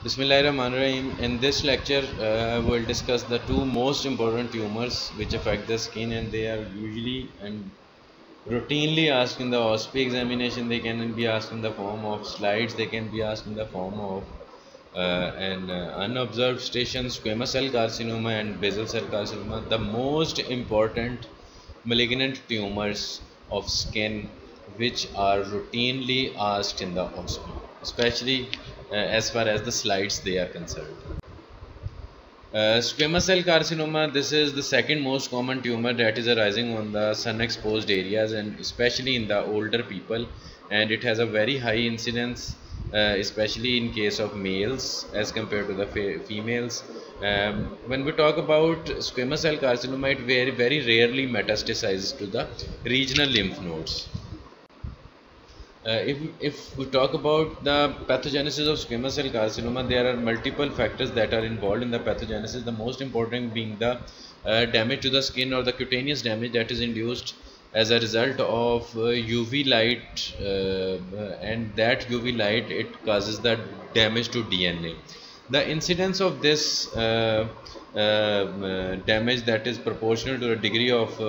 Bismillahirrahmanirrahim. In this lecture, I will discuss the two most important tumors which affect the skin, and they are usually and routinely asked in the OSPE examination. They can be asked in the form of slides, they can be asked in the form of an unobserved station, squamous cell carcinoma and basal cell carcinoma, the most important malignant tumors of skin which are routinely asked in the OSPE, especially as far as the slides they are concerned. Squamous cell carcinoma, this is the second most common tumor that is arising on the sun exposed areas and especially in the older people, and it has a very high incidence, especially in case of males as compared to the females. When we talk about squamous cell carcinoma, it very rarely metastasizes to the regional lymph nodes. If we talk about the pathogenesis of squamous cell carcinoma, there are multiple factors that are involved in the pathogenesis. The most important being the damage to the skin or the cutaneous damage that is induced as a result of UV light, and that UV light, it causes the damage to DNA. The incidence of this damage that is proportional to the degree of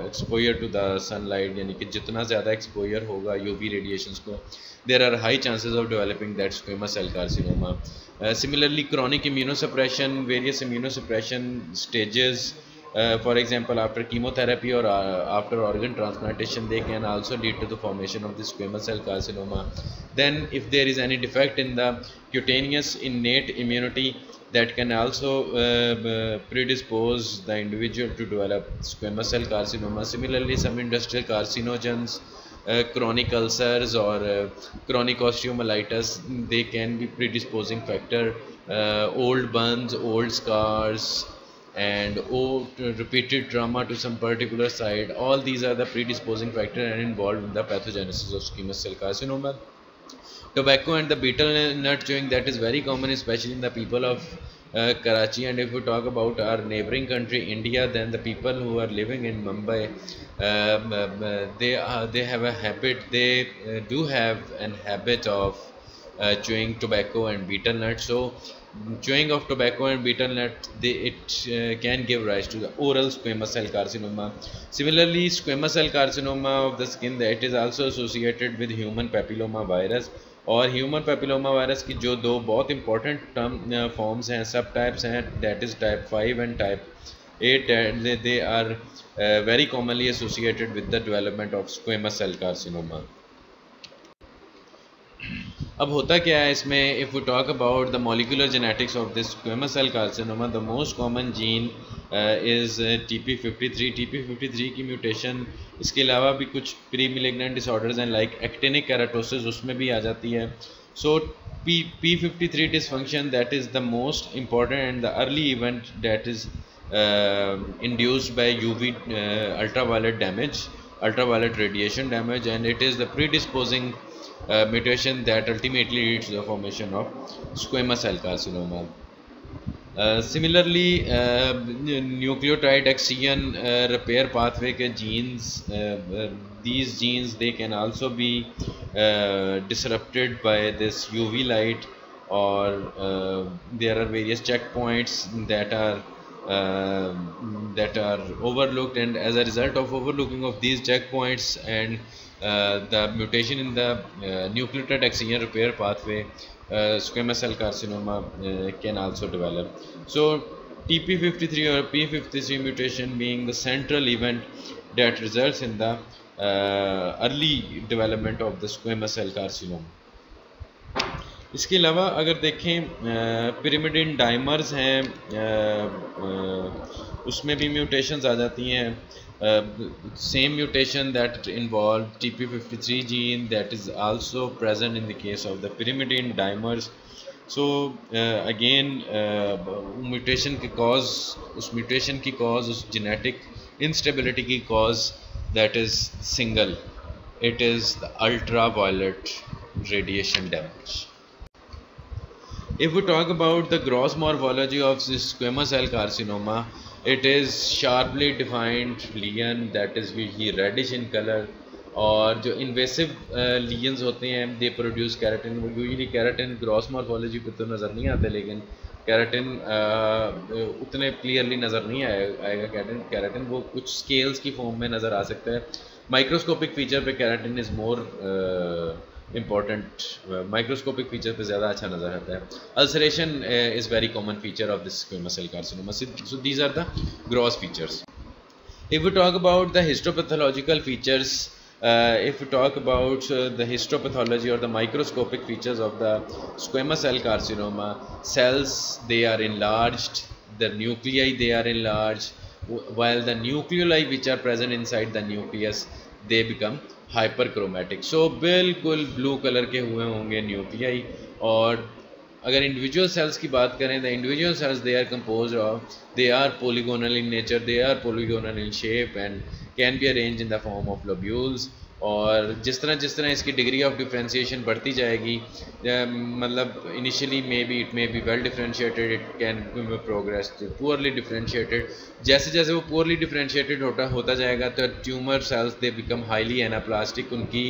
exposure to the sunlight, यानी कि जितना ज़्यादा exposure होगा UV radiations को, there are high chances of developing that squamous cell carcinoma. Similarly, chronic immunosuppression, various immunosuppression stages, for example after chemotherapy or after organ transplantation, they can also lead to the formation of this squamous cell carcinoma. Then if there is any defect in the cutaneous innate immunity, that can also predispose the individual to develop squamous cell carcinoma. Similarly, some industrial carcinogens, chronic ulcers or chronic osteomyelitis, they can be predisposing factor. Old burns, old scars, and repeated trauma to some particular site, all these are the predisposing factor and involved in the pathogenesis of squamous cell carcinoma. Tobacco and the betel nut chewing, that is very common, especially in the people of Karachi. And if we talk about our neighboring country India, then the people who are living in Mumbai, they have a habit, they do have an habit of chewing tobacco and betel nut. So chewing of tobacco and betel nut, it can give rise to the oral squamous cell carcinoma. Similarly, squamous cell carcinoma of the skin, that is also associated with human papilloma virus. और human papilloma virus की जो दो बहुत important term forms हैं, सब types हैं, that is type 5 and type 8, they are very commonly associated with the development of squamous cell carcinoma. अब होता क्या है इसमें, if we talk about the molecular genetics of this squamous cell carcinoma, the most common gene is TP53. TP53 की mutation, इसके अलावा भी कुछ प्री मिलिग्नेंट डिसऑर्डर्स हैं लाइक एक्टिनिक केराटोसिस, उसमें भी आ जाती है. So P53 dysfunction, that is the most important and the early event that is induced by UV ultraviolet damage, ultraviolet radiation damage, and it is the predisposing mutation that ultimately leads to the formation of squamous cell carcinoma. Similarly, nucleotide excision repair pathway के genes, these genes, they can also be disrupted by this UV light, or there are various checkpoints that are overlooked, and as a result of overlooking of these checkpoints and the mutation in the nucleotide excision repair pathway, squamous cell carcinoma can also develop. So TP53 or P53 mutation being the central event that results in the early development of the squamous cell carcinoma. इसके अलावा अगर देखें pyrimidine dimers हैं, उसमें भी mutations आ जाती हैं. Same mutation that involved TP53 gene, that is also present in the case of the pyrimidine dimers. So again, mutation की cause, उस mutation की cause, उस genetic instability की cause, that is single. It is the ultraviolet radiation damage. If we talk about the gross morphology of this squamous cell carcinoma, it is sharply defined lesion that is usually reddish in color, और जो invasive lesions होते हैं they produce keratin. Usually keratin gross morphology पे तो नज़र नहीं आते, लेकिन केराटिन उतने क्लियरली नज़र नहीं आएगा। केराटिन वो कुछ स्केल्स की फॉर्म में नज़र आ सकता है। माइक्रोस्कोपिक फीचर पे keratin is more important, microscopic feature पे ज़्यादा अच्छा नज़र आता है। Ulceration is very common feature of this squamous cell carcinoma. So these are the gross features. If we talk about the histopathological features, if we talk about the histopathology or the microscopic features of the squamous cell carcinoma, cells they are enlarged, the nuclei they are enlarged, while the nucleoli which are present inside the nucleus they become hyperchromatic. So बिल्कुल blue colour के हुए होंगे nuclei. और अगर individual cells की बात करें, the individual cells they are compose of, they are polygonal in nature, they are polygonal in shape and can be arrange in the form of lobules. और जिस तरह इसकी डिग्री ऑफ डिफ्रेंशिएशन बढ़ती जाएगी, मतलब initially maybe it may be well differentiated, it can progress to poorly differentiated. जैसे जैसे वो पुअरली डिफ्रेंशिएटेड होता जाएगा तो tumour cells they become highly anaplastic, उनकी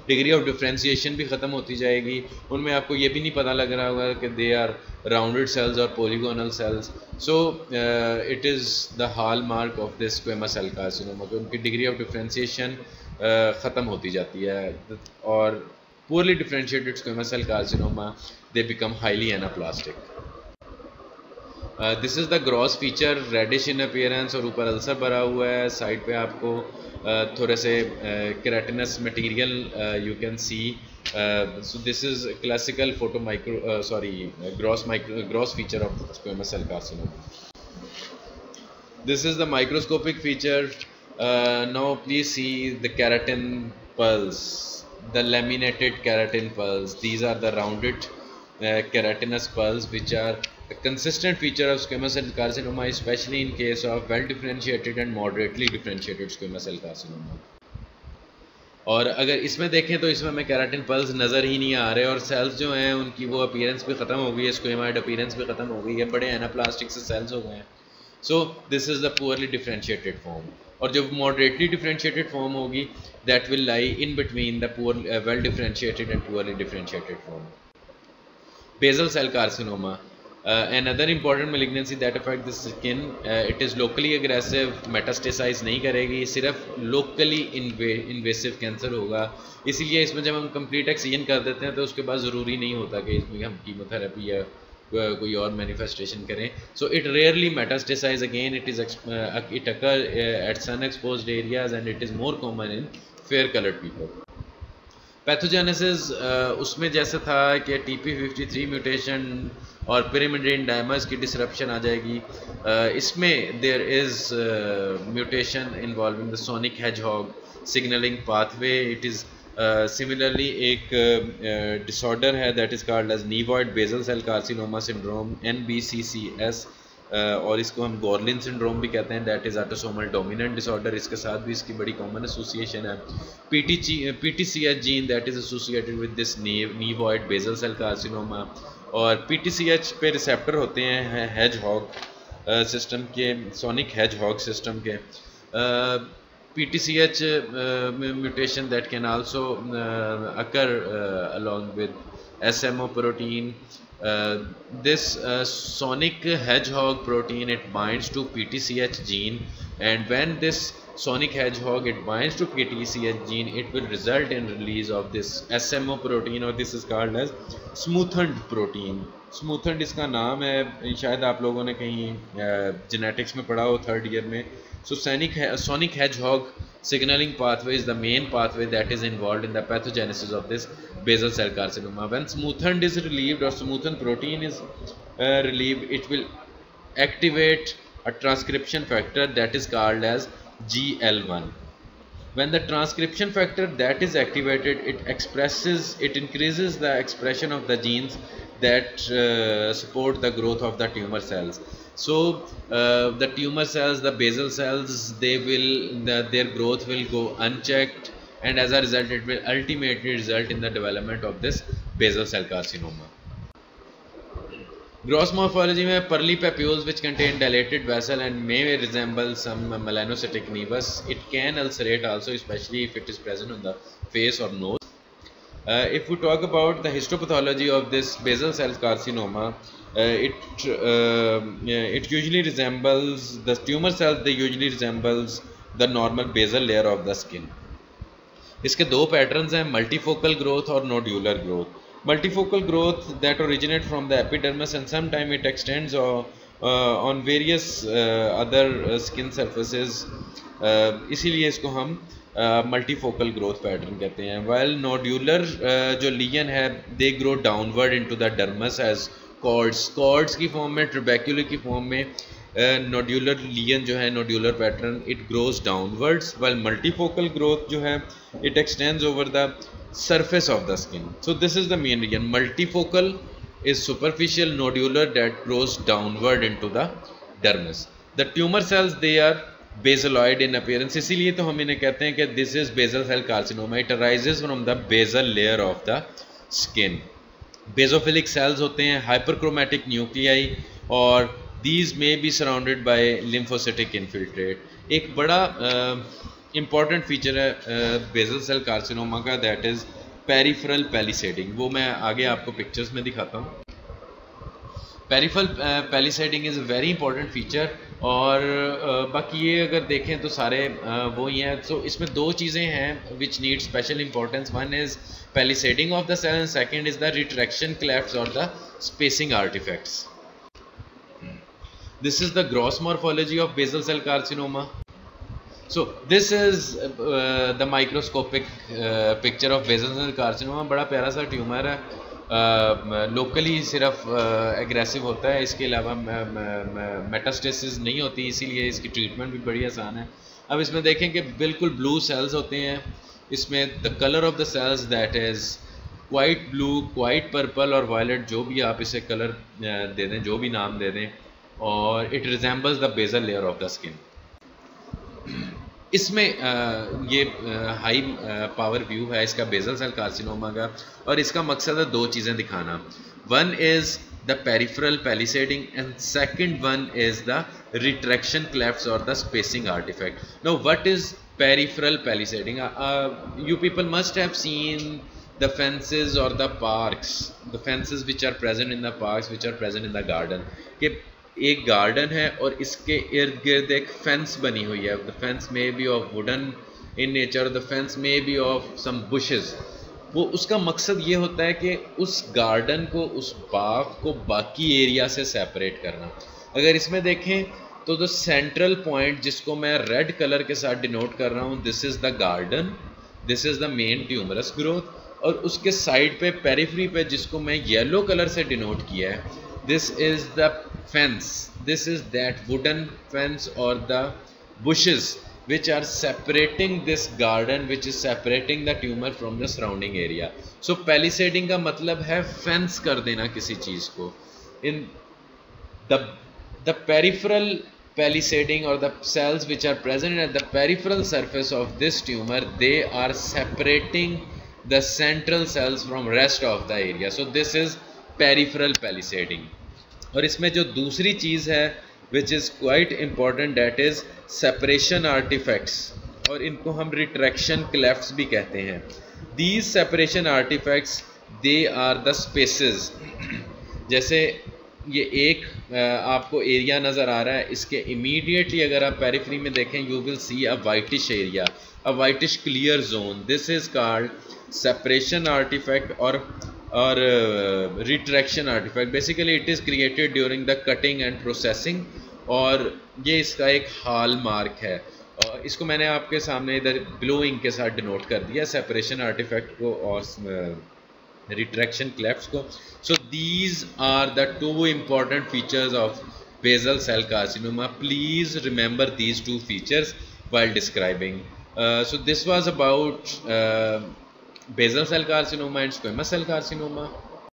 डिग्री ऑफ डिफ्रेंशिएशन भी ख़त्म होती जाएगी। उनमें आपको ये भी नहीं पता लग रहा होगा कि दे आर राउंडेड सेल्स और polygonal cells. So it is the hallmark of this squamous cell carcinoma कि उनकी डिग्री ऑफ डिफ्रेंशिएशन ख़त्म होती जाती है। और poorly differentiated squamous cell carcinoma they become highly anaplastic. This is the gross feature, reddish in appearance और ऊपर ulcer भरा हुआ है। साइड पे आपको थोड़े से keratinous material you can see. So this is classical photo gross feature of squamous cell carcinoma. This is the microscopic feature. Now please see the keratin pearls, the laminated keratin pearls. These are the rounded keratinous pearls which are a consistent feature of squamous cell carcinoma, especially in case of well differentiated and moderately differentiated squamous cell carcinoma. और अगर इसमें देखें तो इसमें हमें keratin pulse नज़र ही नहीं आ रहे, और सेल्स जो हैं उनकी वो अपीयरेंस भी ख़त्म हो गई है, स्क्वेमाइड अपीयरेंस भी ख़त्म हो गई है, बड़े एनाप्लास्टिक से सेल्स हो गए हैं। So this is the poorly differentiated form. और जब मॉडरेटली डिफ्रेंशिएटेड फॉर्म होगी that will lie in between the poor well differentiated and poorly differentiated form. Basal cell carcinoma, another important malignancy that affect the skin, it is locally aggressive, metastasise नहीं करेगी, सिर्फ locally invasive cancer होगा। इसीलिए इसमें जब हम complete excision कर देते हैं तो उसके बाद ज़रूरी नहीं होता कि इसमें हम कीमोथेरेपी या कोई और मैनिफेस्टेशन करें। So it rarely metastasize again, it occur at sun exposed areas and it is more common in fair coloured people. Pathogenesis उसमें जैसे था कि TP53 म्यूटेशन और पिरिमिडीन डायमर्स की डिसरप्शन आ जाएगी। इसमें there is mutation involving the sonic hedgehog signalling pathway. It is similarly एक डिसऑर्डर है that is called as nevoid basal cell carcinoma syndrome NBCCS, और इसको हम गॉर्लिन सिंड्रोम भी कहते हैं, that is autosomal dominant disorder. इसके साथ भी इसकी बड़ी कॉमन एसोसिएशन है। PTCH gene that is associated with this nevoid basal cell carcinoma. और PTCH पे रिसेप्टर होते हैं हेजहॉग सिस्टम के, सोनिक हेजहॉग सिस्टम के। PTCH mutation that can also occur along with SMO protein. This sonic hedgehog protein, it binds to PTCH gene, and when this sonic hedgehog it binds to PTCH gene, it will result in release of this SMO protein, or this is called as smoothened protein. Smoothened इसका नाम है, शायद आप लोगों ने कहीं genetics में पढ़ा हो 3rd ईयर में। So sonic hedgehog signaling pathway is the main pathway that is involved in the pathogenesis of this basal cell carcinoma. When smoothened is relieved or smoothened protein is relieved, it will activate a transcription factor that is called as GL1. When the transcription factor that is activated, it increases the expression of the genes that support the growth of the tumor cells. So the tumor cells, the basal cells, their growth will go unchecked, and as a result it will ultimately result in the development of this basal cell carcinoma. Gross morphology में pearly papules which contain dilated vessel and may resemble some melanocytic nevus. It can ulcerate also, especially if it is present on the face or nose. If we talk about the histopathology of this basal cell carcinoma, it usually resembles the tumor cells. They usually resembles the normal basal layer of the skin. इसके दो patterns हैं, multifocal growth और nodular growth. Multifocal growth that originate from the epidermis and some time it extends on various other skin surfaces, इसीलिए इसको हम multifocal growth pattern कहते हैं. While nodular जो लीजन है they grow downward into the dermis as cords की form में, trabecular की फॉर्म में. नोड्यूलर लीजन जो है, nodular pattern, it grows downwards, while multifocal growth जो है it extends over the surface of the skin. So this is the main reason. Multifocal is superficial, nodular that grows downward into the dermis. The tumor cells, they are basaloid in appearance, इसीलिए तो हम इन्हें कहते हैं कि this is basal cell carcinoma. It arises from the basal layer of the skin. Basophilic cells होते हैं, hyperchromatic nuclei, और these may be surrounded by lymphocytic infiltrate. एक बड़ा इम्पॉर्टेंट फीचर है बेसल सेल कार्सिनोमा का, दैट इज़ पेरिफेरल पैलिसेडिंग. वो मैं आगे आपको पिक्चर्स में दिखाता हूँ. Peripheral palisading is a very important feature, और बाकी ये अगर देखें तो सारे वो ही हैं. सो इसमें दो चीज़ें हैं which need special importance. One is palisading of the cell and second is the retraction clefts और the spacing artifacts. This is the gross morphology of basal cell carcinoma. So this is the microscopic picture of basal cell carcinoma. बड़ा प्यारा सा tumour है, locally सिर्फ aggressive होता है, इसके अलावा मेटास्टेसिस नहीं होती, इसीलिए इसकी ट्रीटमेंट भी बड़ी आसान है. अब इसमें देखें कि बिल्कुल ब्लू सेल्स होते हैं. इसमें the colour of the cells that is quite blue, quite purple और वायलेट, जो भी आप इसे कलर दे दें, जो भी नाम दे दें, और it resembles the basal layer of the skin. इसमें ये हाई पावर व्यू है इसका बेसल सेल कार्सिनोमा का, और इसका मकसद है दो चीज़ें दिखाना. One is the peripheral palisading and second one is the retraction clefts और the spacing artifact. Now what is peripheral palisading? You people must have seen the fences or the parks, the fences which are present in the parks, which are present in the garden. कि एक garden है और इसके इर्द गिर्द एक fence बनी हुई है. The fence may be of wooden in nature, the fence may be of some bushes. वो उसका मकसद ये होता है कि उस गार्डन को, उस बाग को बाकी एरिया से सेपरेट करना. अगर इसमें देखें तो द सेंट्रल पॉइंट जिसको मैं रेड कलर के साथ डिनोट कर रहा हूँ, this is the garden, this is the main tumorous growth. और उसके साइड पे पेरिफेरी पे जिसको मैं येलो कलर से डिनोट किया है, this is the fence, this is that wooden fence or the bushes which are separating this garden, which is separating the tumor from the surrounding area. So palisading का मतलब है fence कर देना किसी चीज़ को. In the peripheral palisading or the cells which are present at the peripheral surface of this tumor, they are separating the central cells from rest of the area. So this is peripheral palisading. और इसमें जो दूसरी चीज़ है which is quite important, that is separation artifacts, और इनको हम retraction clefts भी कहते हैं. These separation artifacts they are the spaces. जैसे ये एक आपको एरिया नज़र आ रहा है, इसके इमीडिएटली अगर आप पेरिफेरी में देखें you will see a whitish area, a whitish clear zone. This is called separation artifact और retraction artifact. Basically it is created during the cutting and processing, और ये इसका एक हॉल मार्क है. और इसको मैंने आपके सामने इधर ब्लू इंक के साथ डिनोट कर दिया, सेपरेशन आर्टिफैक्ट को और रिट्रैक्शन क्लेफ्ट्स को. So these are the two important features of basal cell carcinoma. Please remember these two features while describing. So this was about basal cell carcinoma and squamous cell carcinoma.